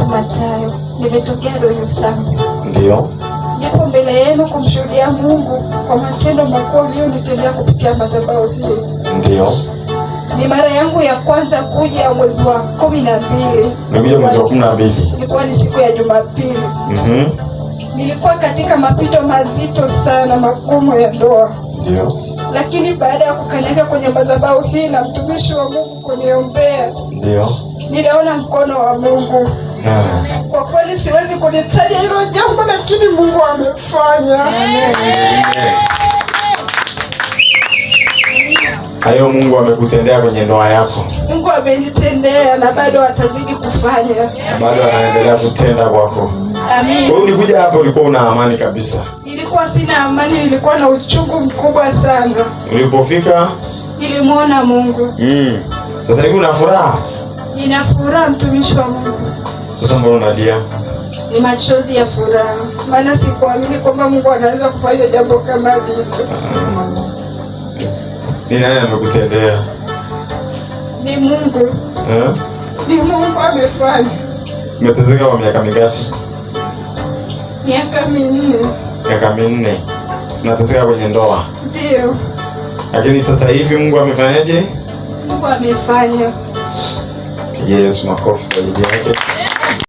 Mathayo. Nimetokea Doyo Samba. Ndio. Nipo mbele yenu kumshuhudia Mungu kwa matendo makuu aliyonitendea kupitia madhabahu hii. Ndio. Ni mara yangu ya kwanza kuja mwezi wa 12. Nimekuja mwezi wa 12. Ilikuwa ni siku ya Jumapili. Nilikuwa katika mapito mazito sana, magumu ya ndoa. Ndio. Lakini baada ya kukanyaga kwenye madhabahu hii na mtumishi wa Mungu kuniombea, ndio niliona mkono wa Mungu. Kwa kweli siwezi kulitaja hilo jambo, lakini Mungu amefanya. Hayo Mungu amekutendea kwenye ndoa yako. Mungu amenitendea na bado atazidi kufanya. Na bado anaendelea kutenda kwako. Amin. Wewe ulikuja hapo ulikuwa una amani kabisa? Nilikuwa sina amani, nilikuwa na uchungu mkubwa sana. Ulipofika nilimwona Mungu. Sasa hivi una furaha? Nina furaha, mtumishi wa Mungu. Sasa mbona unalia? Ni machozi ya furaha. Maana sikuamini kwamba Mungu anaweza kufanya jambo kama hili. Ni nani amekutendea? Ni Mungu. Ni Mungu amefanya. Umeteseka kwa miaka mingapi? Miaka 4. Miaka 4. Unateseka kwenye ndoa? Ndio. Lakini sasa hivi Mungu amefanyaje? Mungu amefanya. Yesu, makofi kwa ajili yake.